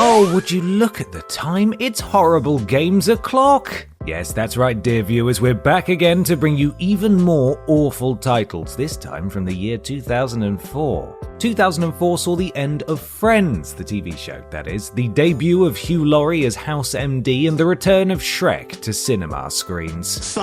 Oh, would you look at the time? It's Horrible Games O'Clock! Yes, that's right, dear viewers, we're back again to bring you even more awful titles, this time from the year 2004. 2004 saw the end of Friends, the TV show, that is, the debut of Hugh Laurie as House M.D, and the return of Shrek to cinema screens.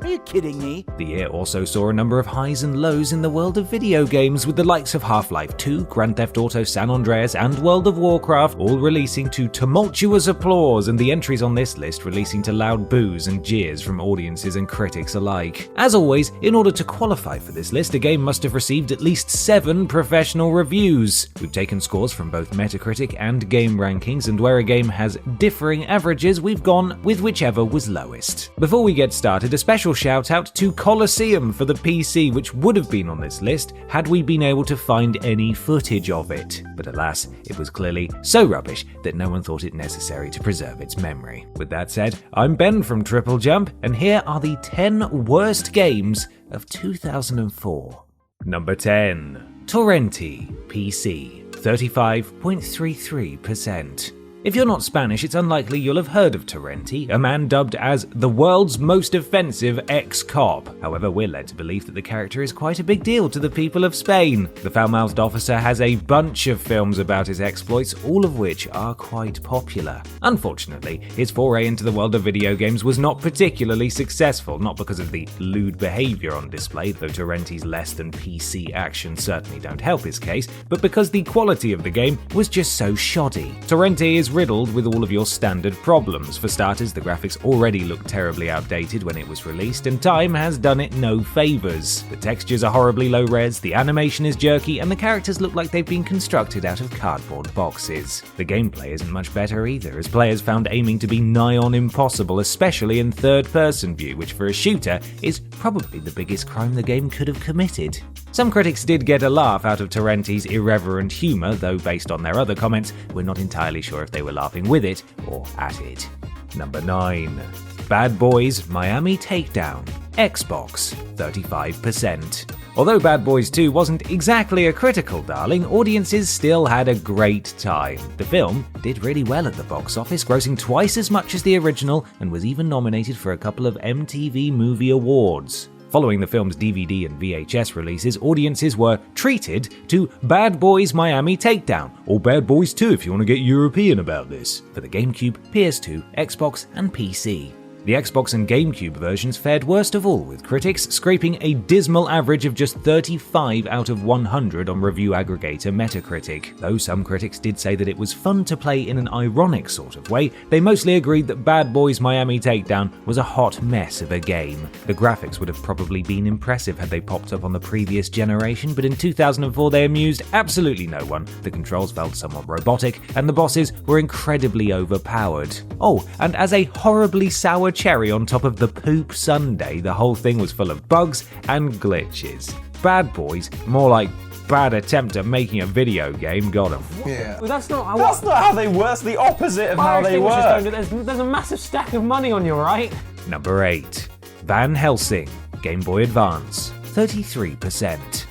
Are you kidding me? The year also saw a number of highs and lows in the world of video games, with the likes of Half-Life 2, Grand Theft Auto San Andreas, and World of Warcraft all releasing to tumultuous applause, and the entries on this list releasing to loud boos and jeers from audiences and critics alike. As always, in order to qualify for this list, a game must have received at least 7 professional reviews. We've taken scores from both Metacritic and Game Rankings, and where a game has differing averages, we've gone with whichever was lowest. Before we get started, a special shout out to Colosseum for the PC, which would have been on this list had we been able to find any footage of it. But alas, it was clearly so rubbish that no one thought it necessary to preserve its memory. With that said, I'm Ben from TripleJump, and here are the 10 worst games of 2004. Number 10. Torrenti, PC, 35.33%. If you're not Spanish, it's unlikely you'll have heard of Torrenti, a man dubbed as the world's most offensive ex-cop. However, we're led to believe that the character is quite a big deal to the people of Spain. The foul-mouthed officer has a bunch of films about his exploits, all of which are quite popular. Unfortunately, his foray into the world of video games was not particularly successful, not because of the lewd behavior on display, though Torrenti's less than PC actions certainly don't help his case, but because the quality of the game was just so shoddy. Torrenti is riddled with all of your standard problems. For starters, the graphics already looked terribly outdated when it was released, and time has done it no favours. The textures are horribly low res, the animation is jerky, and the characters look like they've been constructed out of cardboard boxes. The gameplay isn't much better either, as players found aiming to be nigh on impossible, especially in third-person view, which for a shooter is probably the biggest crime the game could have committed. Some critics did get a laugh out of Torrenti's irreverent humour, though based on their other comments, we're not entirely sure if they were laughing with it or at it. Number 9. Bad Boys Miami Takedown, Xbox, 35%. Although Bad Boys 2 wasn't exactly a critical darling, audiences still had a great time. The film did really well at the box office, grossing twice as much as the original, and was even nominated for a couple of MTV Movie Awards. Following the film's DVD and VHS releases, audiences were treated to Bad Boys Miami Takedown, or Bad Boys 2 if you want to get European about this, for the GameCube, PS2, Xbox, and PC. The Xbox and GameCube versions fared worst of all, with critics scraping a dismal average of just 35 out of 100 on review aggregator Metacritic. Though some critics did say that it was fun to play in an ironic sort of way, they mostly agreed that Bad Boys Miami Takedown was a hot mess of a game. The graphics would have probably been impressive had they popped up on the previous generation, but in 2004 they amused absolutely no one. The controls felt somewhat robotic, and the bosses were incredibly overpowered. Oh, and as a horribly sour cherry on top of the poop sundae, the whole thing was full of bugs and glitches. Bad Boys, more like bad attempt at making a video game, got 'em. Yeah. Well, that's not how they work. It's the opposite of how they work. There's a massive stack of money on you, right? Number 8. Van Helsing, Game Boy Advance, 33%.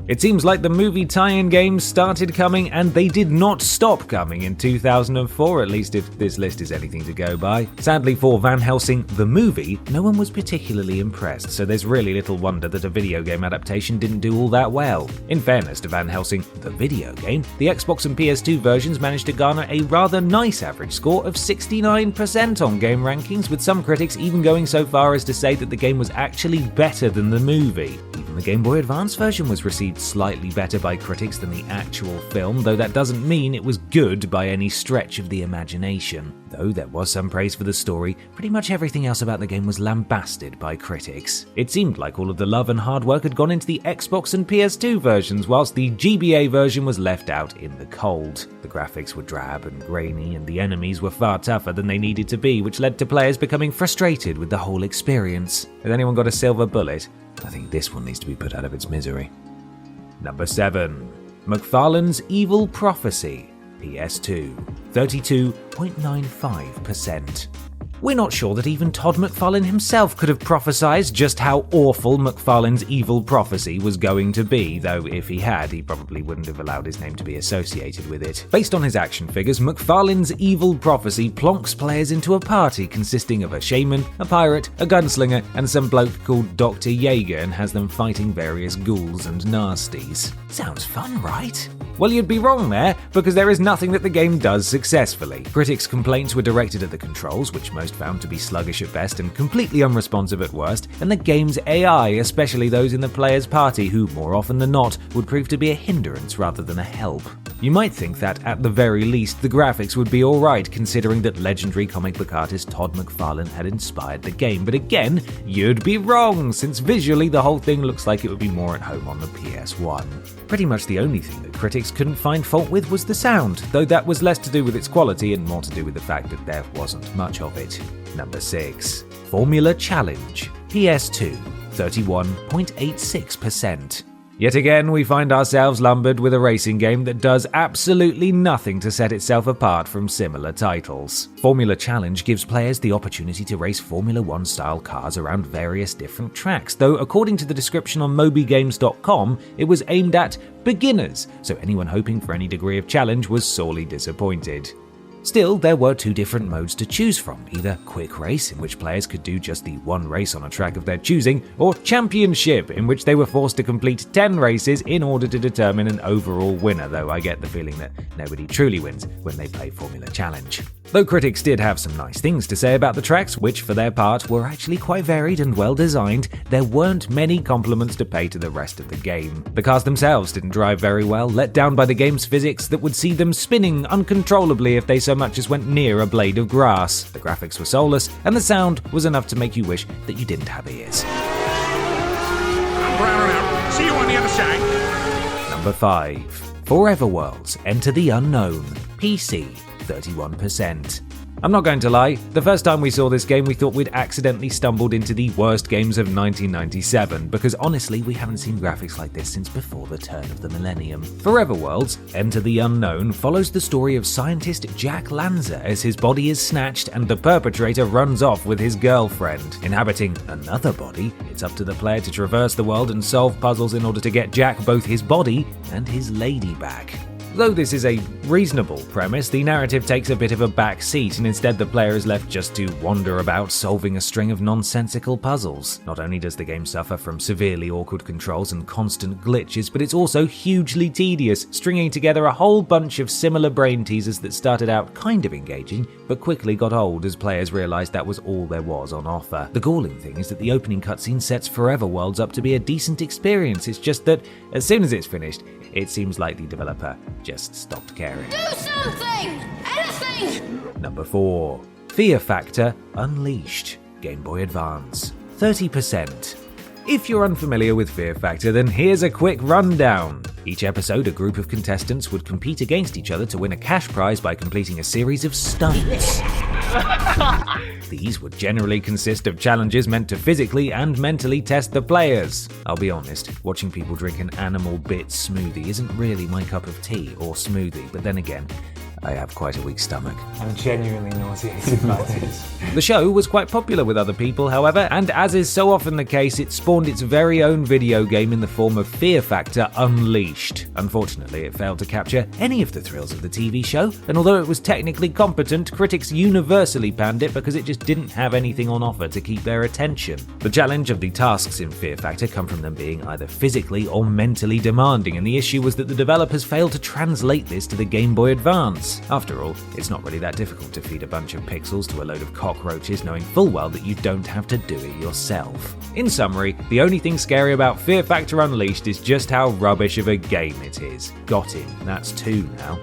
It seems like the movie tie-in games started coming, and they did not stop coming in 2004, at least if this list is anything to go by. Sadly for Van Helsing, the movie, no one was particularly impressed, so there's really little wonder that a video game adaptation didn't do all that well. In fairness to Van Helsing, the video game, the Xbox and PS2 versions managed to garner a rather nice average score of 69% on Game Rankings, with some critics even going so far as to say that the game was actually better than the movie. Even the Game Boy Advance version was received slightly better by critics than the actual film, though that doesn't mean it was good by any stretch of the imagination. Though there was some praise for the story, pretty much everything else about the game was lambasted by critics. It seemed like all of the love and hard work had gone into the Xbox and PS2 versions, whilst the GBA version was left out in the cold. The graphics were drab and grainy, and the enemies were far tougher than they needed to be, which led to players becoming frustrated with the whole experience. Has anyone got a silver bullet? I think this one needs to be put out of its misery. Number 7. McFarlane's Evil Prophecy, PS2, 32.95%. We're not sure that even Todd McFarlane himself could have prophesied just how awful McFarlane's evil prophecy was going to be, though if he had, he probably wouldn't have allowed his name to be associated with it. Based on his action figures, McFarlane's evil prophecy plonks players into a party consisting of a shaman, a pirate, a gunslinger, and some bloke called Dr. Jaeger, and has them fighting various ghouls and nasties. Sounds fun, right? Well, you'd be wrong there, because there is nothing that the game does successfully. Critics' complaints were directed at the controls, which most found to be sluggish at best and completely unresponsive at worst, and the game's AI, especially those in the player's party who, more often than not, would prove to be a hindrance rather than a help. You might think that, at the very least, the graphics would be alright considering that legendary comic book artist Todd McFarlane had inspired the game, but again, you'd be wrong, since visually the whole thing looks like it would be more at home on the PS1. Pretty much the only thing that critics couldn't find fault with was the sound, though that was less to do with its quality and more to do with the fact that there wasn't much of it. Number 6. Formula Challenge. PS2, 31.86%. Yet again, we find ourselves lumbered with a racing game that does absolutely nothing to set itself apart from similar titles. Formula Challenge gives players the opportunity to race Formula 1 style cars around various different tracks, though according to the description on mobygames.com, it was aimed at beginners, so anyone hoping for any degree of challenge was sorely disappointed. Still, there were 2 different modes to choose from, either Quick Race, in which players could do just the one race on a track of their choosing, or Championship, in which they were forced to complete 10 races in order to determine an overall winner, though I get the feeling that nobody truly wins when they play Formula Challenge. Though critics did have some nice things to say about the tracks, which for their part were actually quite varied and well designed, there weren't many compliments to pay to the rest of the game. The cars themselves didn't drive very well, let down by the game's physics that would see them spinning uncontrollably if they so much as went near a blade of grass. The graphics were soulless, and the sound was enough to make you wish that you didn't have ears. I'm browning out. See you on the other side. Number 5. Forever Worlds Enter the Unknown. PC, 31%. I'm not going to lie, the first time we saw this game we thought we'd accidentally stumbled into the worst games of 1997, because honestly we haven't seen graphics like this since before the turn of the millennium. Forever Worlds Enter the Unknown follows the story of scientist Jack Lanza as his body is snatched and the perpetrator runs off with his girlfriend. Inhabiting another body, it's up to the player to traverse the world and solve puzzles in order to get Jack both his body and his lady back. Though this is a reasonable premise, the narrative takes a bit of a back seat, and instead the player is left just to wander about solving a string of nonsensical puzzles. Not only does the game suffer from severely awkward controls and constant glitches, but it's also hugely tedious, stringing together a whole bunch of similar brain teasers that started out kind of engaging, but quickly got old as players realised that was all there was on offer. The galling thing is that the opening cutscene sets Forever Worlds up to be a decent experience, it's just that as soon as it's finished, it seems like the developer just stopped caring. Do something! Anything! Number 4. Fear Factor Unleashed. Game Boy Advance. 30%. If you're unfamiliar with Fear Factor, then here's a quick rundown. Each episode, a group of contestants would compete against each other to win a cash prize by completing a series of stunts. These would generally consist of challenges meant to physically and mentally test the players. I'll be honest, watching people drink an animal bit smoothie isn't really my cup of tea or smoothie, but then again, I have quite a weak stomach. I'm genuinely nauseated by this. The show was quite popular with other people, however, and as is so often the case, it spawned its very own video game in the form of Fear Factor Unleashed. Unfortunately, it failed to capture any of the thrills of the TV show, and although it was technically competent, critics universally panned it because it just didn't have anything on offer to keep their attention. The challenge of the tasks in Fear Factor come from them being either physically or mentally demanding, and the issue was that the developers failed to translate this to the Game Boy Advance. After all, it's not really that difficult to feed a bunch of pixels to a load of cockroaches knowing full well that you don't have to do it yourself. In summary, the only thing scary about Fear Factor Unleashed is just how rubbish of a game it is. Got him, that's 2 now.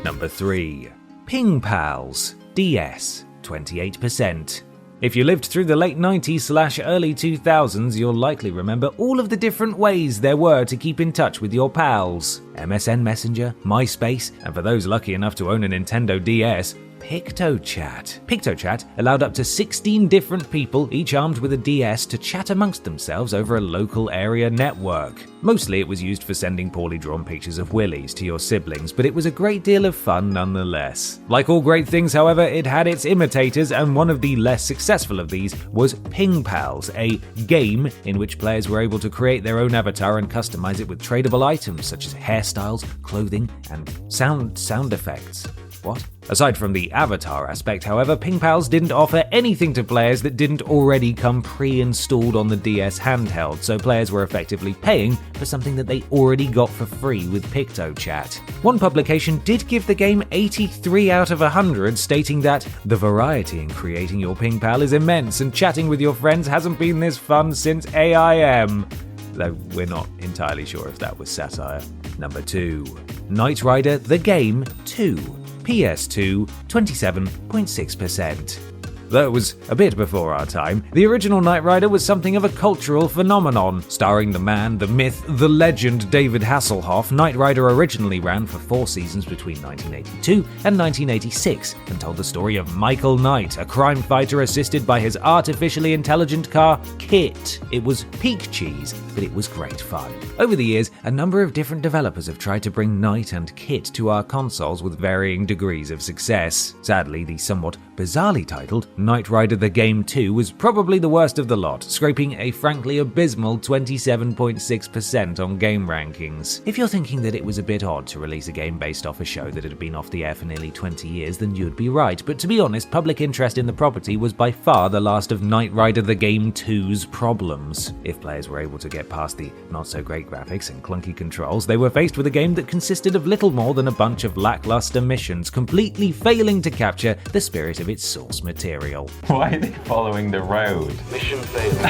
Number 3. Ping Pals DS, 28%. If you lived through the late 90s/early 2000s, you'll likely remember all of the different ways there were to keep in touch with your pals. MSN Messenger, MySpace, and for those lucky enough to own a Nintendo DS, PictoChat. PictoChat allowed up to 16 different people, each armed with a DS, to chat amongst themselves over a local area network. Mostly it was used for sending poorly drawn pictures of willies to your siblings, but it was a great deal of fun nonetheless. Like all great things, however, it had its imitators, and one of the less successful of these was Ping Pals, a game in which players were able to create their own avatar and customize it with tradable items such as hairstyles, clothing, and sound effects. What? Aside from the avatar aspect, however, Ping Pals didn't offer anything to players that didn't already come pre-installed on the DS handheld, so players were effectively paying for something that they already got for free with PictoChat. One publication did give the game 83 out of 100, stating that the variety in creating your Ping Pal is immense and chatting with your friends hasn't been this fun since AIM. Though we're not entirely sure if that was satire. Number 2. Knight Rider the Game 2. PS2, 27.6%. Though it was a bit before our time, the original Knight Rider was something of a cultural phenomenon. Starring the man, the myth, the legend David Hasselhoff, Knight Rider originally ran for 4 seasons between 1982 and 1986 and told the story of Michael Knight, a crime fighter assisted by his artificially intelligent car, Kit. It was peak cheese, but it was great fun. Over the years, a number of different developers have tried to bring Knight and Kit to our consoles with varying degrees of success. Sadly, the somewhat bizarrely titled Knight Rider the Game 2 was probably the worst of the lot, scraping a frankly abysmal 27.6% on game rankings. If you're thinking that it was a bit odd to release a game based off a show that had been off the air for nearly 20 years, then you'd be right, but to be honest, public interest in the property was by far the last of Knight Rider the Game 2's problems. If players were able to get past the not-so-great graphics and clunky controls, they were faced with a game that consisted of little more than a bunch of lackluster missions, completely failing to capture the spirit of its source material. Why are they following the road? Mission failed.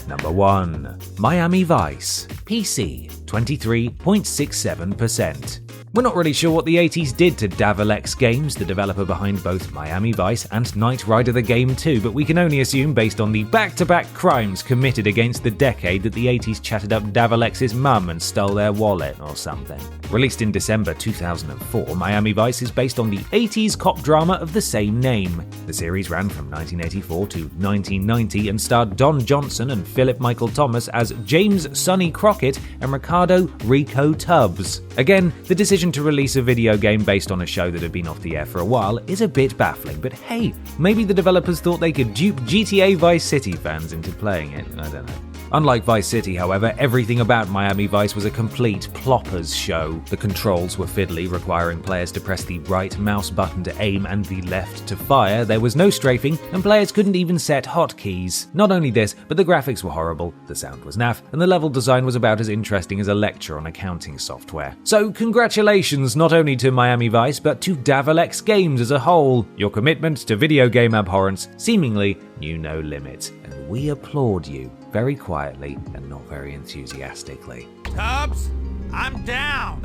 Number 1. Miami Vice. PC, 23.67%. We're not really sure what the 80s did to Davalex Games, the developer behind both Miami Vice and Knight Rider the Game 2, but we can only assume based on the back-to-back crimes committed against the decade that the 80s chatted up Davalex's mum and stole their wallet or something. Released in December 2004, Miami Vice is based on the 80s cop drama of the same name. The series ran from 1984 to 1990 and starred Don Johnson and Philip Michael Thomas as James Sonny Crockett and Ricardo Rico Tubbs. Again, the decision to release a video game based on a show that had been off the air for a while is a bit baffling, but hey, maybe the developers thought they could dupe GTA Vice City fans into playing it, I don't know. Unlike Vice City, however, everything about Miami Vice was a complete ploppers show. The controls were fiddly, requiring players to press the right mouse button to aim and the left to fire. There was no strafing, and players couldn't even set hotkeys. Not only this, but the graphics were horrible, the sound was naff, and the level design was about as interesting as a lecture on accounting software. So congratulations not only to Miami Vice, but to Davalex Games as a whole. Your commitment to video game abhorrence seemingly knew no limit, and we applaud you. Very quietly and not very enthusiastically. Tubbs, I'm down.